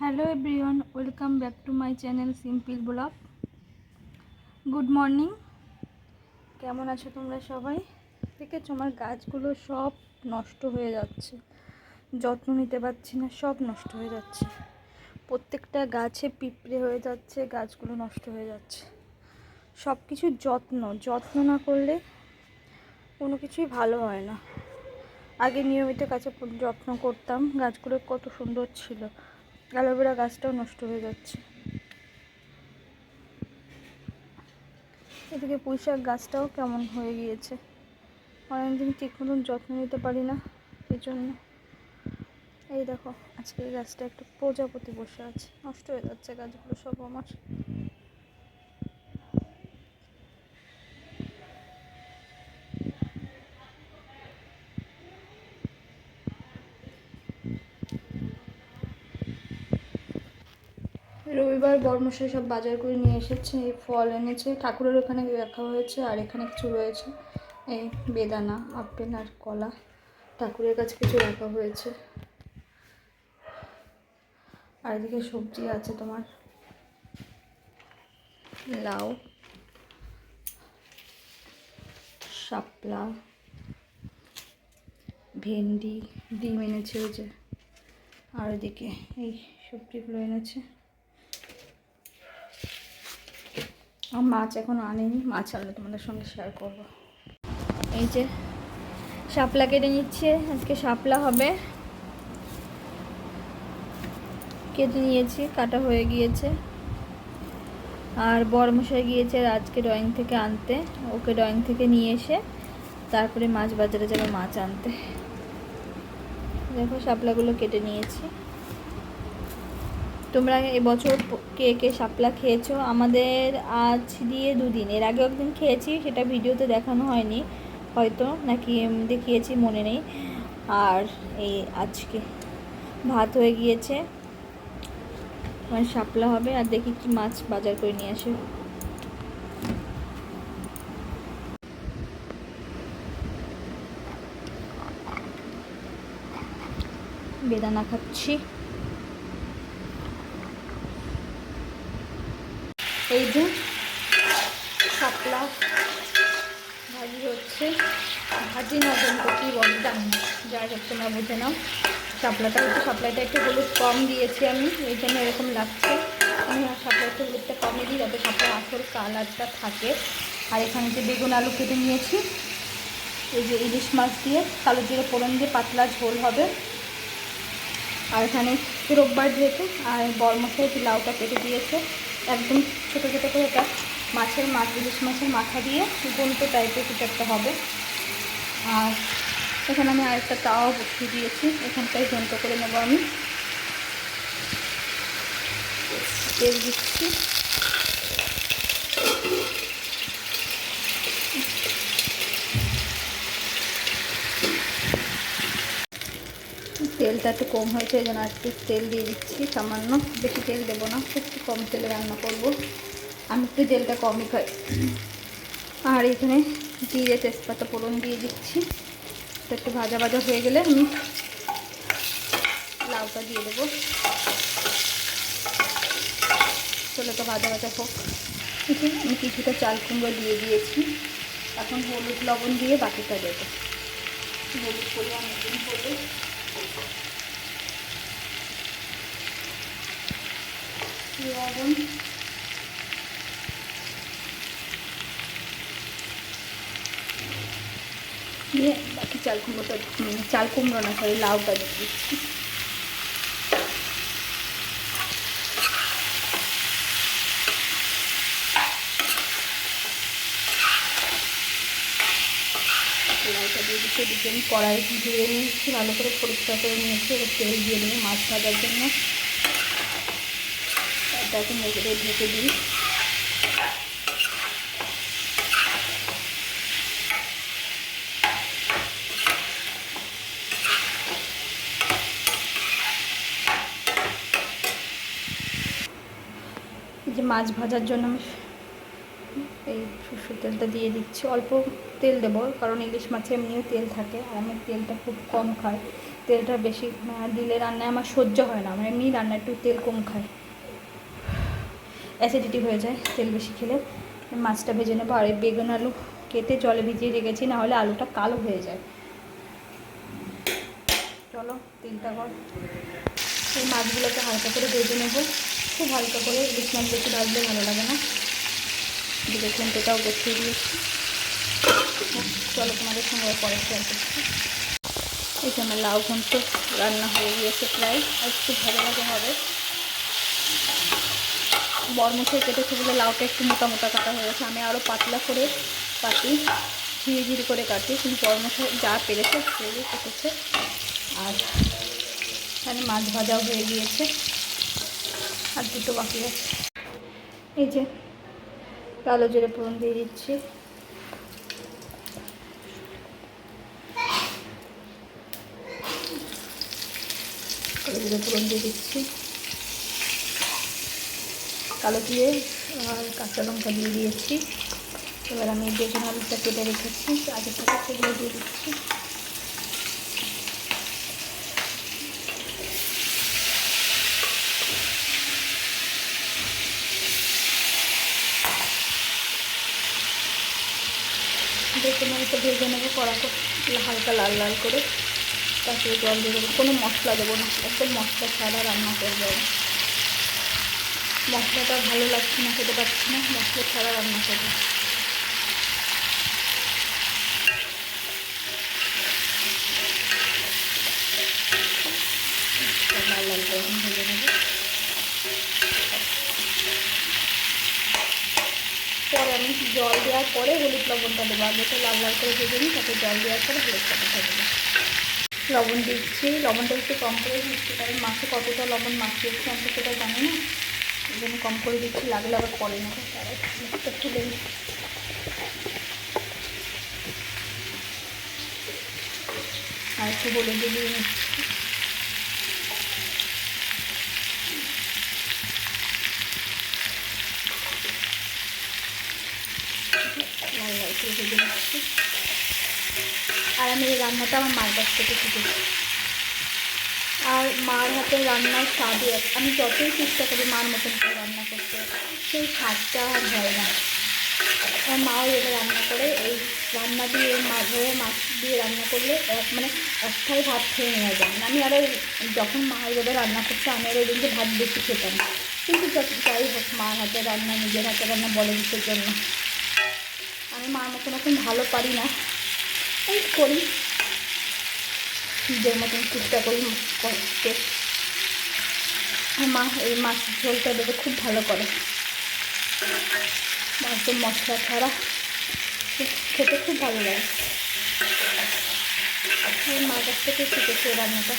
Hello everyone, welcome back to my channel simple blog. Good morning. কেমন আছো তোমরা সবাই? দেখেছো আমার গাছগুলো সব নষ্ট হয়ে যাচ্ছে, যত্ন নিতে পারছি না, সব নষ্ট হয়ে যাচ্ছে। প্রত্যেকটা গাছে পিঁপড়ে হয়ে যাচ্ছে, গাছগুলো নষ্ট হয়ে যাচ্ছে। সব কিছুর যত্ন না করলে কোনো কিছুই ভালো হয় না। আগে নিয়মিত গাছে যত্ন করতাম, গাছগুলো কত সুন্দর ছিল। অ্যালোভেরা গাছটাও নষ্ট হয়ে যাচ্ছে। এদিকে পুঁইশাক গাছটাও কেমন হয়ে গিয়েছে, অনেকদিন ঠিক মতন যত্ন নিতে পারি না, এই জন্য। এই দেখো, আজকে এই গাছটা একটা প্রজাপতি বসে আছে, নষ্ট হয়ে যাচ্ছে গাছগুলো সব আমার। রবিবার বর্মশাই সব বাজার করে নিয়ে এসেছে, এই ফল এনেছে, ঠাকুরের ওখানে রাখা হয়েছে, আর এখানে কিছু রয়েছে, এই বেদানা, আপেল আর কলা ঠাকুরের কাছে কিছু রাখা হয়েছে। আর এদিকে সবজি আছে তোমার লাউ, শাপলা, ভেন্ডি, ডিম এনেছে ওই যে, আর এদিকে এই সবজিগুলো এনেছে। আর মাছ এখনো আনেনি, মাছ আনলে তোমাদের সঙ্গে শেয়ার করব। এই যে শাপলা কেটে নিচ্ছে, আজকে শাপলা হবে। কেটে নিয়েছি, কাটা হয়ে গিয়েছে। আর বড়মশাই গিয়েছে আজকে ড্রয়িং থেকে আনতে, ওকে ড্রয়িং থেকে নিয়ে এসে তারপরে মাছ বাজারে যাবে মাছ আনতে। দেখো শাপলাগুলো কেটে নিয়েছি। তোমরা এবছর কে কে শাপলা খেয়েছো? আমাদের আজ দিয়ে 2 দিন, এর আগে একদিন খেয়েছি, সেটা ভিডিওতে দেখানো হয়নি হয়তো, নাকি দেখিয়েছি মনে নেই। আর এই আজকে ভাত হয়ে গিয়েছে, মানে শাপলা হবে। আর দেখি কি মাছ বাজার করে নিয়ে আসে। বেদানা খাচ্ছি। এই যে শাপলা ভাজি হচ্ছে, ভাজি না বলতে কী বল জানি, যাই হোক তোমরা বুঝে নাও। শাপলাটা হচ্ছে, শাপলাটা একটু হলুদ কম দিয়েছি আমি, এই জন্য এরকম লাগছে। আমি শাপলা একটু হলুদটা কমই দিই, যাতে শাপলার আসল কালারটা থাকে। আর এখানে যে বেগুন আলু কেটে নিয়েছি, এই যে ইলিশ মাছ দিয়ে কালো জিরে ফোড়ন দিয়ে পাতলা ঝোল হবে। আর এখানে রোববার যেহেতু, আর বড়মশাই লাউটা কেটে দিয়েছে একদম ছোটো ছোটো করে, এটা ইলিশ মাছের মাথা দিয়ে গুঁতো টাইপের কিছু একটা হবে। আর এখানে আমি আরেকটা তাওয়া বসিয়ে দিয়েছি, এখানটাই গুঁতো করে নেবো আমি। তেল দিচ্ছি, তেলটা একটু কম হয়েছে, এই জন্য একটু তেল দিয়ে দিচ্ছি সামান্য, বেশি তেল দেবো না, একটু কম তেলে রান্না করব। আমি একটু তেলটা কমই খাই। আর এখানে জিরে তেজপাতা ফোড়ন দিয়ে দিচ্ছি, একটু ভাজা ভাজা হয়ে গেলে আমি লাউটা দিয়ে দেবো। চলো তো ভাজা ভাজা হোক। আমি কিছুটা চাল কুমড়ো দিয়ে দিয়েছি, এখন হলুদ লবণ দিয়ে বাকিটা দেবো। হলুদ পরিমাণ হলুদ, লবণ, দিয়ে বাকি চাল কুমড়ো না সরি লাউটা দিয়ে দিচ্ছি। লাউটা দিয়ে দিচ্ছি, দিকে আমি কড়াই ধুয়ে নিয়েছি, ভালো করে পরিষ্কার করে নিয়েছি। এবার তেল দিয়ে নিয়ে মাছ ভাজার জন্য তারপরে মেঘে ঢেকে দিই। এই যে মাছ ভাজার জন্য আমি এই সরষের তেলটা দিয়ে দিচ্ছি, অল্প তেল দেবো কারণ ইলিশ মাছে এমনিও তেল থাকে আর আমি তেলটা খুব কম খাই। তেলটা বেশি দিলে রান্নায় আমার সহ্য হয় না, আমার এমনি রান্না একটু তেল কম খাই, অ্যাসিডিটি হয়ে যায় তেল বেশি খেলে। মাছটা ভেজে নেবো আর বেগুন আলু কেটে জলে ভিজিয়ে রেখেছি, নাহলে আলুটা কালো হয়ে যায়। চলো তেলটা কর, এই মাছগুলোকে হালকা করে ভেজে নেবো, খুব হালকা করে, ইলিশ মাছ বেশি ভাজলে ভালো লাগে না। দিকে ঘন্টাটাও বসিয়ে দিয়েছি। চলো তোমাদের সঙ্গে পরে শেয়ার করছি। এই যে আমার লাউ ঘন্ট রান্না হয়ে গিয়েছে প্রায়, আর একটু ভালো ভালো হবে। বরমশাই কেটেছে বলে লাউটা একটু মোটা মোটা কাটা হয়ে গেছে, আমি আরও পাতলা করে কাটি, ঝিরি ঝিরি করে কাটি, কিন্তু বরমশাই যা পেরেছে সেই কেটেছে। আর এখানে মাছ ভাজাও হয়ে গিয়েছে, আর দুটো বাকি আছে। এই যে কালো জিরে ফোড়ন দিয়ে দিচ্ছি, কালো জিরে ফোড়ন দিয়ে দিচ্ছি, কালো জিরে আর কাঁচা লঙ্কা দিয়ে দিয়েছি। এবার আমি বেগুন আলুটা কেটে রেখেছি আগে থেকে, সেগুলো দিয়ে দিচ্ছি। বেগুন আলুটা ভেজে নেবো কড়া করে, হালকা লাল লাল করে, তারপরে জল দিয়ে দেবো। কোনো মশলা দেবো না, একদম মশলা ছাড়া রান্না করবো। মশলাটা ভালো লাগছে না, খেতে পারছি না, মশলা ছাড়া রান্না করবো। লাল লাল করে আমি ভেজে নেবো। পরে আমি জল দেওয়ার পরে হলুদ লবণটা দেবো, আগে তো লাল লাল করে ভেজে নিই, তারপরে জল দেওয়ার পরে হলুদ লবণটা দেবো। লবণ দিচ্ছি, লবণটা একটু কম করে দিচ্ছি কারণ মাছে কতটা লবণ মাখিয়েছি আমি সেটা জানি না, এই জন্য কম করে দিচ্ছি, লাগলে আবার পরে নেবো। তারা মুখটা তুলে নিই। আর একটু হলুদ দিয়ে নিচ্ছি। লাল লাল করে ভেজে নিচ্ছি। আর আমি এই রান্নাটা আমার মার কাছ থেকে শিখেছি, আর মার হাতের রান্নার স্বাদই, আমি যতই চেষ্টা করি মার মতন করে রান্না করতে, সেই স্বাদটা আর হয় না। আমার মাও এবার রান্না করে, এই রান্না দিয়ে মাঝে মাছ দিয়ে রান্না করলে মানে একটাই ভাত খেয়ে নেওয়া যায় না। আমি আরও যখন মা এভাবে রান্না করছে আমি আরও দিনকে ভাত বেশি খেতাম, কিন্তু যাই হোক মার হাতের রান্না, নিজের হাতের রান্না বলে দিতের জন্য আমি মার মতন এখন ভালো পারি না, এই করি নিজের মতন চেষ্টা করি করতে। মা এই মাছ ঝোলটা দেবে খুব ভালো করে, একদম মশলা ছাড়া খেতে খুব ভালো লাগে। আমি মার কাছ থেকে শিখেছি রান্নাটা।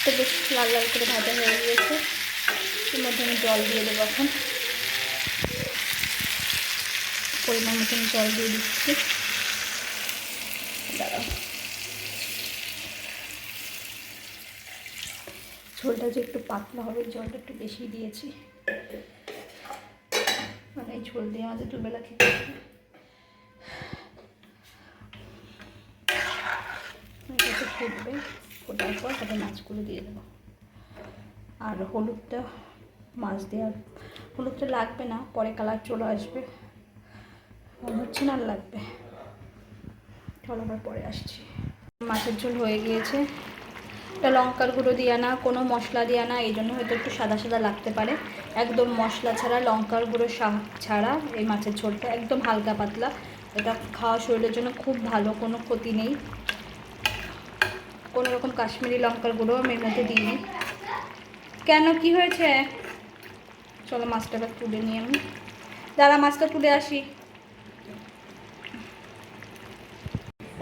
তো বেশ লাল লাল করে ভাজা হয়ে গিয়েছে, এর মধ্যে আমি জল দিয়ে দেবো। এখন পরিমাণ মতন জল দিয়ে দিচ্ছি। দাঁড়াও, ঝোলটা যে একটু পাতলা হবে, জলটা একটু বেশি দিয়েছি, মানে এই ঝোল দিয়ে আমাদের দুবেলা খেতে হবে। একটু ফুটবে, ফোটার পর তারপর মাছগুলো দিয়ে দেবো। আর হলুদটা মাছ দেওয়ার, হলুদটা লাগবে না, পরে কালার চলে আসবে, মনে হচ্ছে না লাগবে। চলো আবার পরে আসছি। মাছের ঝোল হয়ে গিয়েছে, এটা লঙ্কার গুঁড়ো দেওয়া না, কোনো মশলা দেওয়া না, এই জন্য হয়তো একটু সাদা সাদা লাগতে পারে। একদম মশলা ছাড়া, লঙ্কার গুঁড়ো ছাড়া এই মাছের ঝোলটা একদম হালকা পাতলা। এটা খাওয়া শরীরের জন্য খুব ভালো, কোনো ক্ষতি নেই। কোনো রকম কাশ্মীরি লঙ্কার গুঁড়ো আমি এর মধ্যে দিইনি। কেন, কি হয়েছে? চলো মাছটা তুলে নিয়ে আমি, দাঁড়া মাছটা তুলে আসি।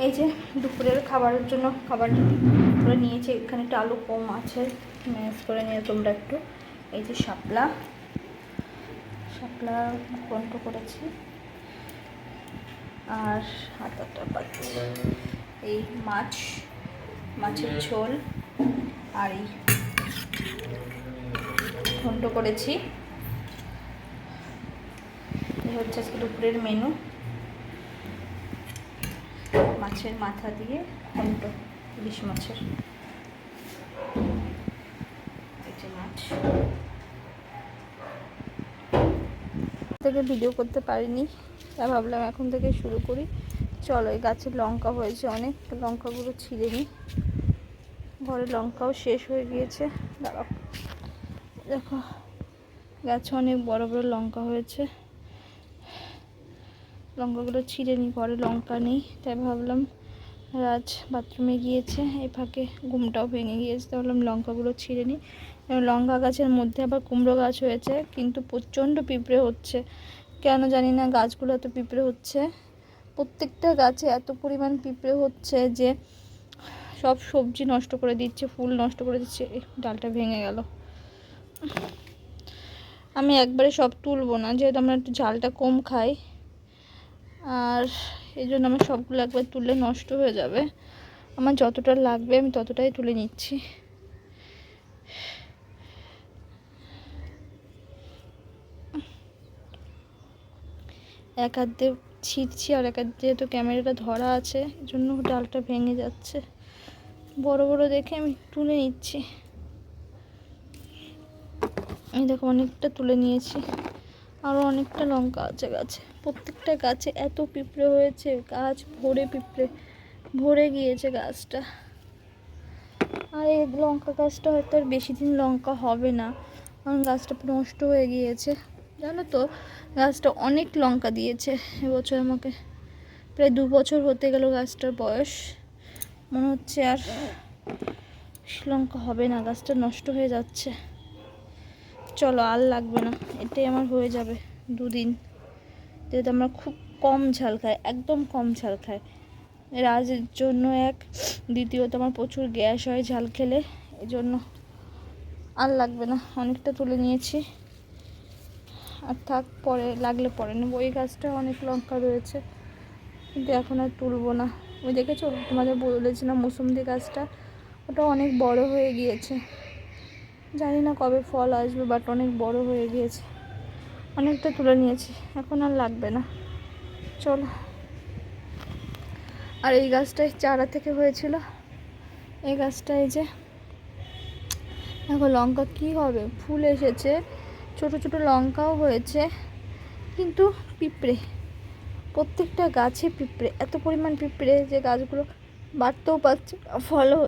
এই যে দুপুরের খাবারের জন্য খাবার করে নিয়েছি, এখানে একটু আলু কম আছে, ম্যানেজ করে নিয়ে তোমরা একটু। এই যে শাপলা ঘন্ট করেছি, আর হাতাটা পাচ্ছি, এই মাছের ঝোল, আর এই ঘন্ট করেছি, এই হচ্ছে আজকে দুপুরের মেনু, মাছের মাথা দিয়ে ঘন্ট, ইলিশ মাছের মাছ থেকে ভিডিও করতে পারিনি, তাই ভাবলাম এখন থেকে শুরু করি। চলো, এই গাছের লঙ্কা হয়েছে অনেক, লঙ্কাগুলো ছিঁড়ে নিই। ঘরে লঙ্কাও শেষ হয়ে গিয়েছে, দাঁড়াও দেখো গাছে অনেক বড় বড় লঙ্কা হয়েছে, লঙ্কাগুলো ছিঁড়ে নিই, ঘরে লঙ্কা নেই। তাই ভাবলাম রাজ বাথরুমে গিয়েছে, এই ফাঁকে ঘুমটাও ভেঙে গিয়েছে, তাই ভাবলাম লঙ্কাগুলো ছিঁড়ে নিই। লঙ্কা গাছের মধ্যে আবার কুমড়ো গাছ হয়েছে, কিন্তু প্রচণ্ড পিঁপড়ে হচ্ছে, কেন জানি না গাছগুলো এত পিঁপড়ে হচ্ছে। প্রত্যেকটা গাছে এত পরিমাণ পিঁপড়ে হচ্ছে যে সব সবজি নষ্ট করে দিচ্ছে, ফুল নষ্ট করে দিচ্ছে। ডালটা ভেঙে গেল। আমি একবারে সব তুলবো না, যেহেতু আমরা একটু ঝালটা কম খাই, আর এই জন্য আমার সবগুলো একবার তুললে নষ্ট হয়ে যাবে। আমার যতটা লাগবে আমি ততটাই তুলে নিচ্ছি। এক হাত দিয়ে ছিঁড়ছি আর এক হাত দিয়ে তো ক্যামেরাটা ধরা আছে, এই জন্য ডালটা ভেঙে যাচ্ছে। বড় বড় দেখে আমি তুলে নিচ্ছি। এই দেখো অনেকটা তুলে নিয়েছি, আরও অনেকটা লঙ্কা আছে গাছে। প্রত্যেকটা গাছে এত পিঁপড়ে হয়েছে, গাছ ভরে পিঁপড়ে ভরে গিয়েছে গাছটা। আর এই লঙ্কা গাছটা হয়তো আর বেশি দিন লঙ্কা হবে না, কারণ গাছটা নষ্ট হয়ে গিয়েছে। জানো তো, গাছটা অনেক লঙ্কা দিয়েছে এবছর আমাকে, প্রায় 2 বছর হতে গেল গাছটার বয়স। মনে হচ্ছে আর লঙ্কা হবে না, গাছটা নষ্ট হয়ে যাচ্ছে। চলো, আর লাগবে না, এটাই আমার হয়ে যাবে 2 দিন, যেহেতু আমরা খুব কম ঝাল খাই, একদম কম ঝাল খাই। রাজের জন্য এক, দ্বিতীয়ত আমার প্রচুর গ্যাস হয় ঝাল খেলে, এই জন্য আর লাগবে না। অনেকটা তুলে নিয়েছি, আর থাক, পরে লাগলে পরে নেবো। ওই গাছটা অনেক লঙ্কা রয়েছে, কিন্তু এখন আর তুলবো না। ওই দেখেছো, তোমাদের বলেছিলাম মৌসুমদি গাছটা, ওটা অনেক বড় হয়ে গিয়েছে, জানি না কবে ফল আসবে, বাট অনেক বড় হয়ে গিয়েছে। অনেকটা তুলে নিয়েছি, এখন আর লাগবে না। চলো, আর এই গাছটাই চারা থেকে হয়েছিল, এই গাছটা এই যে দেখো লঙ্কা কি হবে, ফুল এসেছে, ছোট ছোট লঙ্কাও হয়েছে, কিন্তু পিঁপড়ে, প্রত্যেকটা গাছে পিঁপড়ে, এত পরিমাণ পিঁপড়ে যে গাছগুলো বাড়তেও পারছে, ফলও